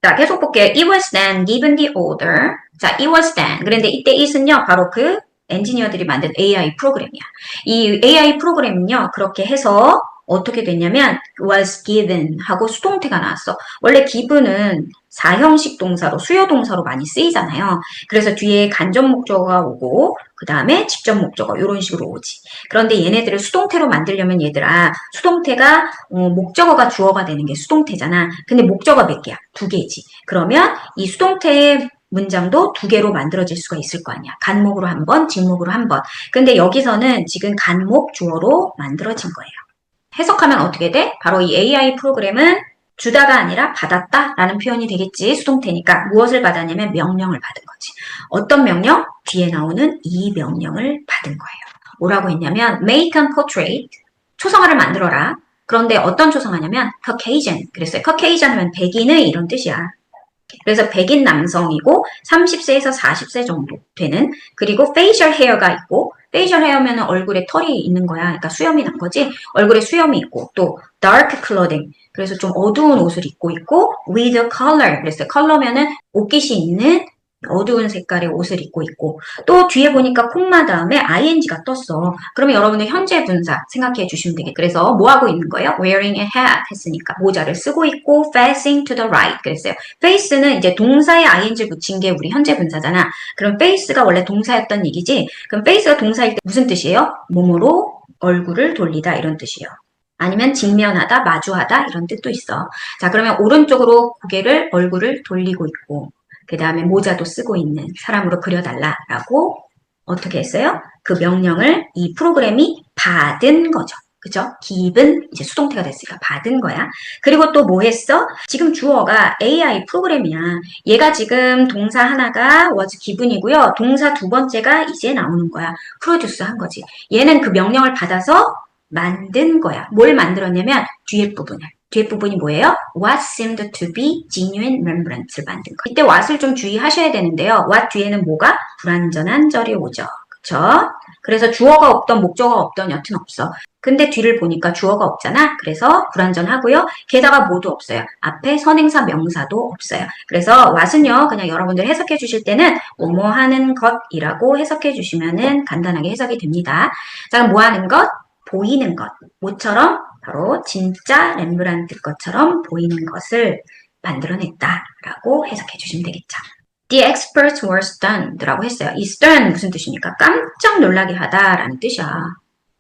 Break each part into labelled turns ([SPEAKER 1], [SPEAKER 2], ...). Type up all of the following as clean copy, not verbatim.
[SPEAKER 1] 자, 계속 볼게요. It was then given the order. 자, it was then. 그런데 이때 it은요, 바로 그 엔지니어들이 만든 AI 프로그램이야. 이 AI 프로그램은요, 그렇게 해서 어떻게 됐냐면 was given 하고 수동태가 나왔어. 원래 given은 사형식 동사로, 수요 동사로 많이 쓰이잖아요. 그래서 뒤에 간접 목적어가 오고 그 다음에 직접 목적어 이런 식으로 오지. 그런데 얘네들을 수동태로 만들려면 얘들아 수동태가 목적어가 주어가 되는 게 수동태잖아. 근데 목적어 몇 개야? 두 개지. 그러면 이 수동태의 문장도 두 개로 만들어질 수가 있을 거 아니야. 간목으로 한 번, 직목으로 한 번. 근데 여기서는 지금 간목 주어로 만들어진 거예요. 해석하면 어떻게 돼? 바로 이 AI 프로그램은 주다가 아니라 받았다라는 표현이 되겠지. 수동태니까 무엇을 받았냐면 명령을 받은 거지. 어떤 명령? 뒤에 나오는 이 명령을 받은 거예요. 뭐라고 했냐면 make a portrait, 초상화를 만들어라. 그런데 어떤 초상화냐면 Caucasian. 그랬어요. Caucasian 하면 백인의 이런 뜻이야. 그래서 백인 남성이고 30세에서 40세 정도 되는, 그리고 facial hair가 있고, facial hair면 얼굴에 털이 있는 거야. 그러니까 수염이 난 거지. 얼굴에 수염이 있고, 또 dark clothing, 그래서 좀 어두운 옷을 입고 있고, with a color, 그랬어요. 컬러면은 옷깃이 있는 어두운 색깔의 옷을 입고 있고, 또 뒤에 보니까 콤마 다음에 ing가 떴어. 그러면 여러분들 현재 분사 생각해 주시면 되겠. 그래서 뭐 하고 있는 거예요? wearing a hat 했으니까 모자를 쓰고 있고, facing to the right 그랬어요. face는 이제 동사에 ing를 붙인 게 우리 현재 분사잖아. 그럼 face가 원래 동사였던 얘기지. 그럼 face가 동사일 때 무슨 뜻이에요? 몸으로 얼굴을 돌리다 이런 뜻이에요. 아니면 직면하다, 마주하다 이런 뜻도 있어. 자, 그러면 오른쪽으로 고개를, 얼굴을 돌리고 있고, 그 다음에 모자도 쓰고 있는 사람으로 그려달라라고 어떻게 했어요? 그 명령을 이 프로그램이 받은 거죠. 그죠? given, 이제 수동태가 됐으니까 받은 거야. 그리고 또 뭐 했어? 지금 주어가 AI 프로그램이야. 얘가 지금 동사 하나가 was given이고요. 동사 두 번째가 이제 나오는 거야. produce 한 거지. 얘는 그 명령을 받아서 만든 거야. 뭘 만들었냐면 뒤에 부분을. 뒤에 부분이 뭐예요? What seemed to be genuine remembrance 를 만든 거. 이때 what을 좀 주의하셔야 되는데요. what 뒤에는 뭐가? 불완전한 절이 오죠. 그쵸? 그래서 주어가 없던 목적어가 없던 여튼 없어. 근데 뒤를 보니까 주어가 없잖아. 그래서 불완전하고요. 게다가 뭐도 없어요. 앞에 선행사 명사도 없어요. 그래서 what은요. 그냥 여러분들 해석해 주실 때는 뭐뭐 하는 것이라고 해석해 주시면은 간단하게 해석이 됩니다. 자, 그럼 뭐 하는 것? 보이는 것. 뭐처럼? 바로 진짜 렘브란트 것처럼 보이는 것을 만들어냈다라고 해석해 주시면 되겠죠. The experts were stunned라고 했어요. 이 stun 무슨 뜻입니까? 깜짝 놀라게 하다라는 뜻이야.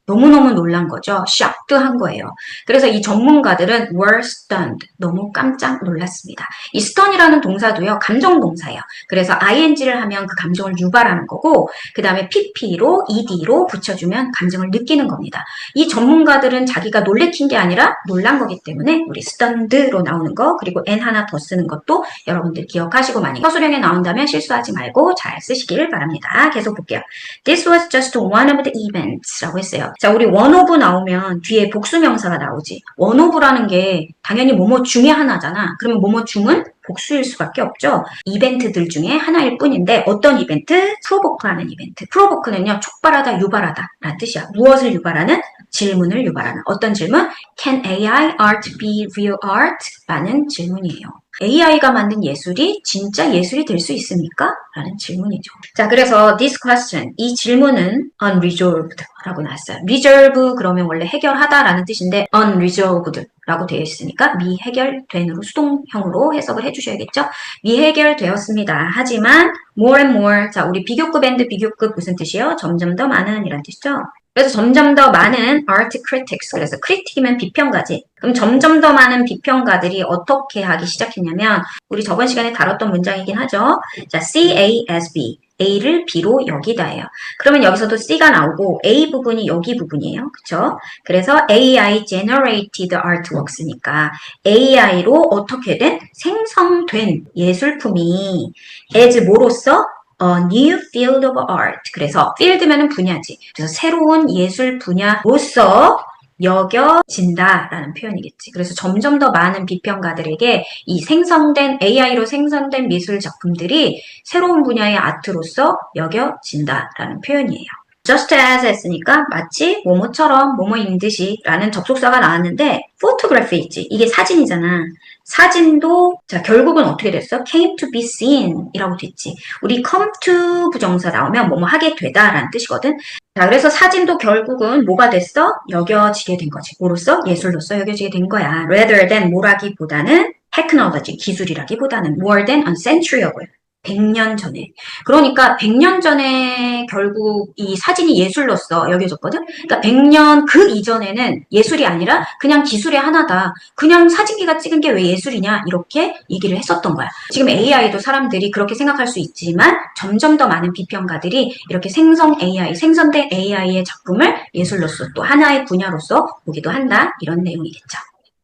[SPEAKER 1] 너무너무 놀란 거죠. shocked한 거예요. 그래서 이 전문가들은 were stunned. 너무 깜짝 놀랐습니다. 이 stun이라는 동사도요. 감정 동사예요. 그래서 ing를 하면 그 감정을 유발하는 거고, 그 다음에 pp로, ed로 붙여주면 감정을 느끼는 겁니다. 이 전문가들은 자기가 놀래킨 게 아니라 놀란 거기 때문에 우리 stunned로 나오는 거, 그리고 n 하나 더 쓰는 것도 여러분들 기억하시고, 만약에 서술형에 나온다면 실수하지 말고 잘 쓰시길 바랍니다. 계속 볼게요. This was just one of the events 라고 했어요. 자, 우리 one of 나오면 뒤에 복수명사가 나오지. one of라는 게 당연히 뭐뭐 중에 하나잖아. 그러면 뭐뭐 중은 복수일 수밖에 없죠. 이벤트들 중에 하나일 뿐인데 어떤 이벤트? 프로보크라는 이벤트. 프로보크는요, 촉발하다, 유발하다 라는 뜻이야. 무엇을 유발하는? 질문을 유발하는. 어떤 질문? Can AI art be real art? 라는 질문이에요. AI가 만든 예술이 진짜 예술이 될 수 있습니까? 라는 질문이죠. 자, 그래서 this question, 이 질문은 unresolved 라고 나왔어요. resolve 그러면 원래 해결하다 라는 뜻인데 unresolved 라고 되어 있으니까 미해결된으로 수동형으로 해석을 해주셔야겠죠. 미해결되었습니다. 하지만 more and more, 자, 우리 비교급 and 비교급 무슨 뜻이요? 점점 더 많은 이란 뜻이죠. 그래서 점점 더 많은 art critics, 그래서 critic이면 비평가지. 그럼 점점 더 많은 비평가들이 어떻게 하기 시작했냐면, 우리 저번 시간에 다뤘던 문장이긴 하죠. 자, C, A, S, B. A를 B로 여기다예요. 그러면 여기서도 C가 나오고 A 부분이 여기 부분이에요. 그쵸? 그래서 AI generated artworks니까 AI로 어떻게 된? 생성된 예술품이 as 뭐로써? A new field of art. 그래서 field면은 분야지. 그래서 새로운 예술 분야로서 여겨진다라는 표현이겠지. 그래서 점점 더 많은 비평가들에게 이 생성된 AI로 생성된 미술 작품들이 새로운 분야의 아트로서 여겨진다라는 표현이에요. just as 했으니까 마치 뭐뭐처럼 뭐뭐인 듯이 라는 접속사가 나왔는데 photography 있지. 이게 사진이잖아. 사진도 자 결국은 어떻게 됐어? came to be seen 이라고 됐지. 우리 come to 부정사 나오면 뭐뭐 하게 되다 라는 뜻이거든. 자 그래서 사진도 결국은 뭐가 됐어? 여겨지게 된 거지. 뭐로써? 예술로서 여겨지게 된 거야. rather than 뭐라기보다는 technology 기술이라기보다는 more than a century ago 100년 전에. 그러니까 100년 전에 결국 이 사진이 예술로서 여겨졌거든? 그러니까 100년 그 이전에는 예술이 아니라 그냥 기술의 하나다. 그냥 사진기가 찍은 게 왜 예술이냐? 이렇게 얘기를 했었던 거야. 지금 AI도 사람들이 그렇게 생각할 수 있지만 점점 더 많은 비평가들이 이렇게 생성된 AI의 작품을 예술로서 또 하나의 분야로서 보기도 한다. 이런 내용이겠죠.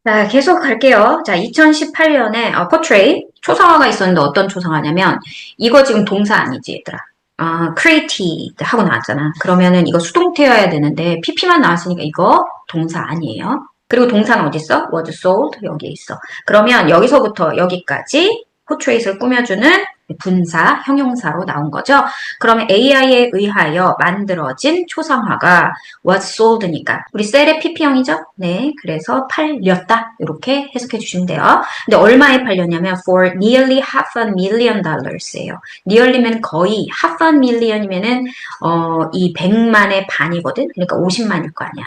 [SPEAKER 1] 자, 계속 갈게요. 자, 2018년에 portrait 초상화가 있었는데 어떤 초상화냐면 이거 지금 동사 아니지, 얘들아. created 하고 나왔잖아. 그러면은 이거 수동태여야 되는데 pp만 나왔으니까 이거 동사 아니에요. 그리고 동사는 어디 있어? was sold 여기에 있어. 그러면 여기서부터 여기까지 portrait을 꾸며주는 분사, 형용사로 나온 거죠. 그러면 AI에 의하여 만들어진 초상화가 was sold니까 우리 셀의 PP형이죠? 네, 그래서 팔렸다 이렇게 해석해 주시면 돼요. 근데 얼마에 팔렸냐면 for nearly $500,000예요. nearly면 거의 $500,000이면은 이 100만의 반이거든. 그러니까 50만일 거 아니야.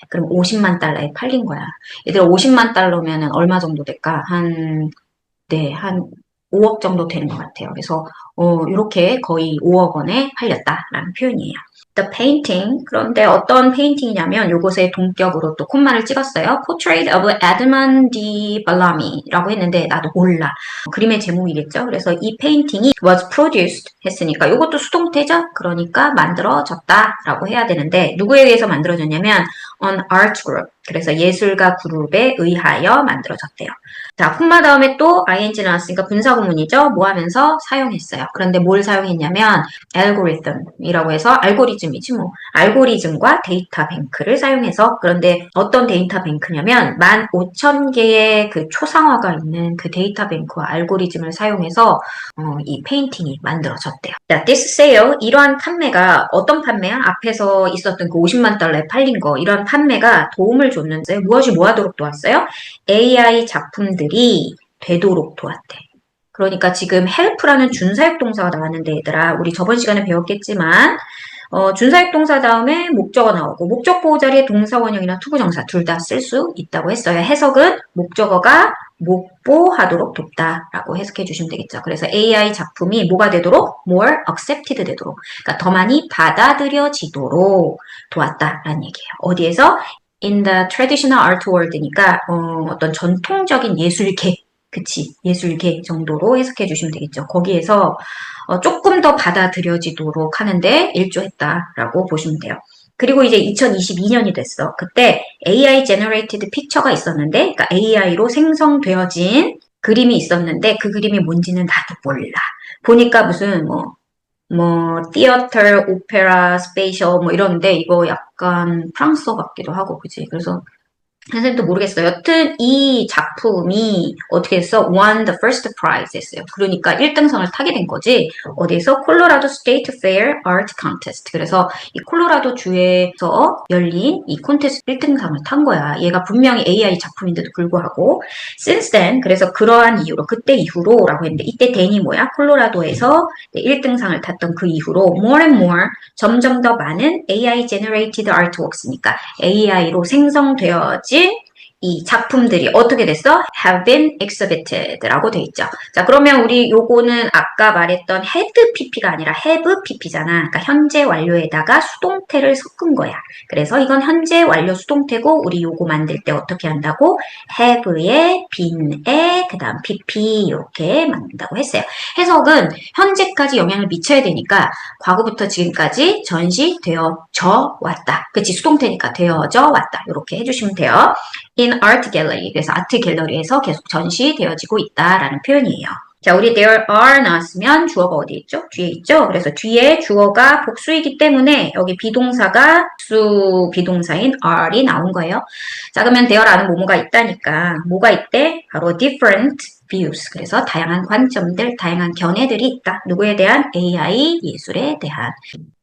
[SPEAKER 1] 그럼 50만 달러에 팔린 거야. 얘들아 50만 달러면은 얼마 정도 될까? 한 5억 정도 되는 것 같아요. 그래서 이렇게 거의 5억 원에 팔렸다라는 표현이에요. The painting. 그런데 어떤 페인팅이냐면 요것의 동격으로 또 콤마를 찍었어요. Portrait of Edmond de Bellamy라고 했는데 나도 몰라. 그림의 제목이겠죠. 그래서 이 페인팅이 was produced 했으니까 요것도 수동태죠. 그러니까 만들어졌다라고 해야 되는데 누구에 의해서 만들어졌냐면 an art group. 그래서 예술가 그룹에 의하여 만들어졌대요. 자, 콤마 다음에 또 ing 나왔으니까 분사구문이죠. 뭐 하면서 사용했어요. 그런데 뭘 사용했냐면 알고리즘이라고 해서 알고리즘이지 뭐. 알고리즘과 데이터 뱅크를 사용해서 그런데 어떤 데이터 뱅크냐면 15,000개의 그 초상화가 있는 그 데이터 뱅크와 알고리즘을 사용해서 이 페인팅이 만들어졌대요. 자, this sale 이러한 판매가 어떤 판매야? 앞에서 있었던 그 50만 달러에 팔린 거 이러한 판매가 도움을 줬는데 무엇이 뭐하도록 도왔어요? AI 작품들이 되도록 도왔대. 그러니까 지금 help라는 준사역 동사가 나왔는데 얘들아 우리 저번 시간에 배웠겠지만 준사역 동사 다음에 목적어 나오고 목적 보호 자리에 동사 원형이나 투부정사 둘 다 쓸 수 있다고 했어요. 해석은 목적어가 목보하도록 돕다라고 해석해 주시면 되겠죠. 그래서 AI 작품이 뭐가 되도록? more accepted 되도록. 그러니까 더 많이 받아들여지도록 도왔다라는 얘기예요. 어디에서? in the traditional art world니까 어떤 전통적인 예술계 그치 예술계 정도로 해석해 주시면 되겠죠. 거기에서 조금 더 받아들여지도록 하는데 일조했다라고 보시면 돼요. 그리고 이제 2022년이 됐어. 그때 AI generated picture가 있었는데 그러니까 AI로 생성되어진 그림이 있었는데 그 그림이 뭔지는 나도 몰라. 보니까 무슨 티어터, 오페라, 스페이셜 뭐 이런데 이거 약간 프랑스어 같기도 하고 그지? 그래서 선생님도 모르겠어요. 여튼 이 작품이 어떻게 했어? won the first prize 했어요. 그러니까 1등상을 타게 된 거지. 어디에서? 콜로라도 스테이트 페어 아트 콘테스트. 그래서 이 콜로라도 주에서 열린 이 콘테스트 1등상을 탄 거야. 얘가 분명히 AI 작품인데도 불구하고 since then 그래서 그러한 이유로 그때 이후로라고 했는데 이때 then이 뭐야? 콜로라도에서 1등상을 탔던 그 이후로 more and more 점점 더 많은 AI generated artworks니까 AI로 생성되어진 이 작품들이 어떻게 됐어? have been exhibited라고 돼 있죠. 자, 그러면 우리 요거는 아까 말했던 had pp가 아니라 have pp잖아. 그러니까 현재 완료에다가 수동태를 섞은 거야. 그래서 이건 현재 완료 수동태고 우리 요거 만들 때 어떻게 한다고? have에 been에 그다음 pp 이렇게 만든다고 했어요. 해석은 현재까지 영향을 미쳐야 되니까 과거부터 지금까지 전시되어져 왔다. 그치? 수동태니까 되어져 왔다. 이렇게 해주시면 돼요. in art gallery. 그래서 아트 갤러리에서 계속 전시되어지고 있다라는 표현이에요. 자, 우리 there are 나왔으면 주어가 어디 있죠? 뒤에 있죠? 그래서 뒤에 주어가 복수이기 때문에 여기 비동사가 복수 비동사인 are이 나온 거예요. 자, 그러면 there라는 뭐뭐가 있다니까 뭐가 있대? 바로 different views. 그래서 다양한 관점들, 다양한 견해들이 있다. 누구에 대한? AI 예술에 대한.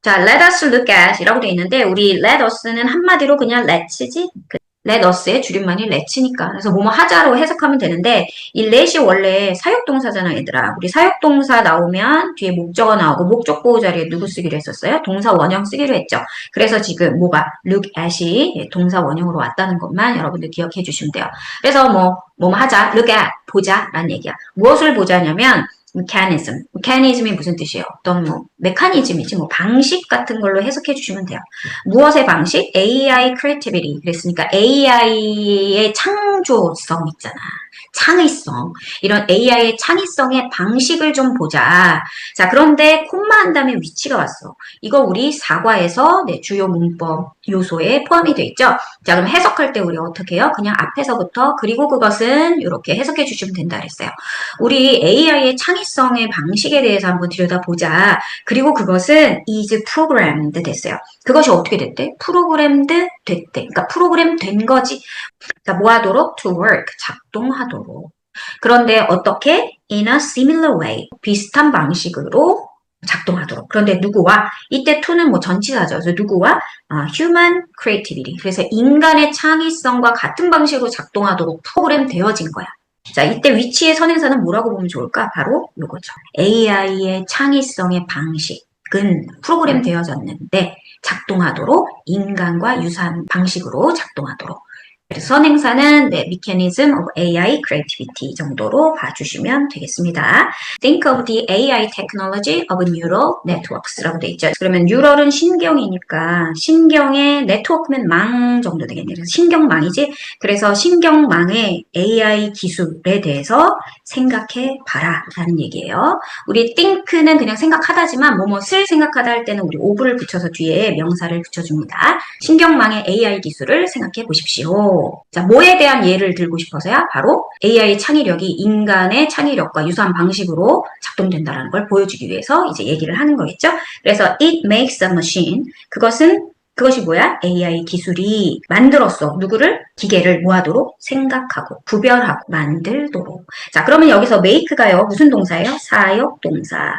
[SPEAKER 1] 자, let us look at 이라고 되어 있는데 우리 let us는 한마디로 그냥 let's지? let us의 줄임말이 let'니까. 그래서 뭐뭐 하자로 해석하면 되는데 이 let이 원래 사역동사잖아, 얘들아. 우리 사역동사 나오면 뒤에 목적어 나오고 목적 보호 자리에 누구 쓰기로 했었어요? 동사 원형 쓰기로 했죠. 그래서 지금 뭐가 look at이 동사 원형으로 왔다는 것만 여러분들 기억해 주시면 돼요. 그래서 뭐뭐 하자, look at, 보자 라는 얘기야. 무엇을 보자냐면 mechanism이 무슨 뜻이에요? 어떤 메커니즘이지 방식 같은 걸로 해석해 주시면 돼요. 무엇의 방식? AI creativity. 그랬으니까 AI의 창조성 있잖아. 창의성. 이런 AI의 창의성의 방식을 좀 보자. 자, 그런데 콤마 한 다음에 위치가 왔어. 이거 우리 사과에서 주요 문법 요소에 포함이 되어 있죠. 자, 그럼 해석할 때 우리 어떻게 해요? 그냥 앞에서부터 그리고 그것은 이렇게 해석해 주시면 된다 그랬어요. 우리 AI의 창의성의 방식에 대해서 한번 들여다보자. 그리고 그것은 is programmed 됐어요. 그것이 어떻게 됐대? 프로그램드 됐대. 그러니까 프로그램 된 거지. 자, 뭐 하도록? To work. 작동하도록. 그런데 어떻게? In a similar way. 비슷한 방식으로 작동하도록. 그런데 누구와? 이때 to는 전치사죠. 그래서 누구와? human creativity. 그래서 인간의 창의성과 같은 방식으로 작동하도록 프로그램 되어진 거야. 자, 이때 위치의 선행사는 뭐라고 보면 좋을까? 바로 요거죠. AI의 창의성의 방식은 프로그램 되어졌는데 작동하도록 인간과 유사한 방식으로 작동하도록. 그래서 선행사는 mechanism of AI creativity 정도로 봐주시면 되겠습니다. Think of the AI technology of neural networks라고 돼 있죠. 그러면 neural은 신경이니까 신경의 네트워크면 망 정도 되겠네요. 그래서 신경망이지. 그래서 신경망의 AI 기술에 대해서 생각해 봐라 라는 얘기예요. 우리 think는 그냥 생각하다지만 뭐뭇을 생각하다 할 때는 우리 of를 붙여서 뒤에 명사를 붙여줍니다. 신경망의 AI 기술을 생각해 보십시오. 자, 뭐에 대한 예를 들고 싶어서야? 바로 AI 창의력이 인간의 창의력과 유사한 방식으로 작동된다는 걸 보여주기 위해서 이제 얘기를 하는 거겠죠? 그래서 it makes a machine. 그것이 뭐야? AI 기술이 만들었어. 누구를? 기계를 뭐하도록? 생각하고, 구별하고, 만들도록. 자, 그러면 여기서 make가요. 무슨 동사예요? 사역동사.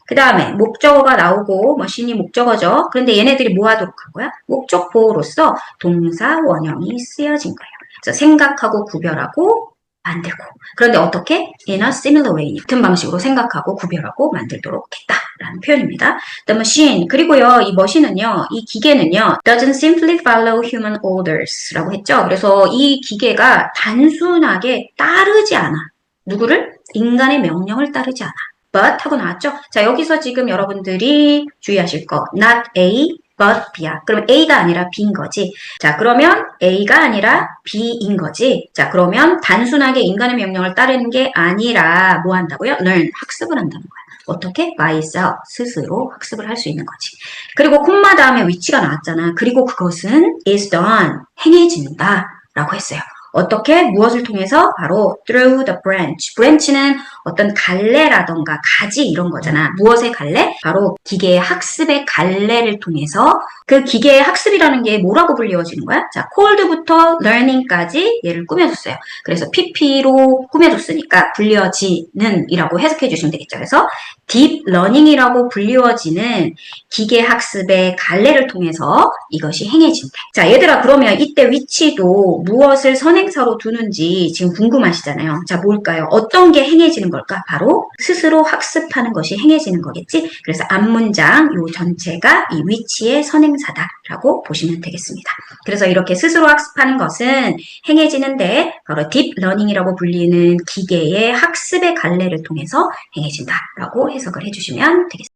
[SPEAKER 1] 그 다음에 목적어가 나오고 머신이 목적어죠. 그런데 얘네들이 뭐 하도록 한 거야? 목적 보호로서 동사 원형이 쓰여진 거예요. 그래서 생각하고 구별하고 만들고. 그런데 어떻게? In a similar way. 같은 방식으로 생각하고 구별하고 만들도록 했다라는 표현입니다. The machine. 그리고요, 이 머신은요, 이 기계는요, doesn't simply follow human orders라고 했죠. 그래서 이 기계가 단순하게 따르지 않아. 누구를? 인간의 명령을 따르지 않아. but 하고 나왔죠? 자, 여기서 지금 여러분들이 주의하실 거 not A, but B야. 그럼 A가 아니라 B인 거지. 자, 그러면 A가 아니라 B인 거지. 자, 그러면 단순하게 인간의 명령을 따르는 게 아니라 뭐 한다고요? learn, 학습을 한다는 거야. 어떻게? by self, 스스로 학습을 할 수 있는 거지. 그리고 콤마 다음에 위치가 나왔잖아. 그리고 그것은 is done, 행해진다 라고 했어요. 어떻게? 무엇을 통해서? 바로 through the branch. branch는 어떤 갈래라던가 가지 이런 거잖아. 무엇의 갈래? 바로 기계의 학습의 갈래를 통해서 그 기계의 학습이라는 게 뭐라고 불리워지는 거야? 자, cold부터 learning까지 얘를 꾸며줬어요. 그래서 PP로 꾸며줬으니까 불리워지는 이라고 해석해 주시면 되겠죠. 그래서 deep learning이라고 불리워지는 기계 학습의 갈래를 통해서 이것이 행해진다. 자, 얘들아 그러면 이때 위치도 무엇을 선행사로 두는지 지금 궁금하시잖아요. 자, 뭘까요? 어떤 게 행해지는 걸까? 바로 스스로 학습하는 것이 행해지는 거겠지? 그래서 앞문장 요 전체가 이 위치의 선행사다라고 보시면 되겠습니다. 그래서 이렇게 스스로 학습하는 것은 행해지는데 바로 deep learning이라고 불리는 기계의 학습의 갈래를 통해서 행해진다라고 해석을 해주시면 되겠습니다.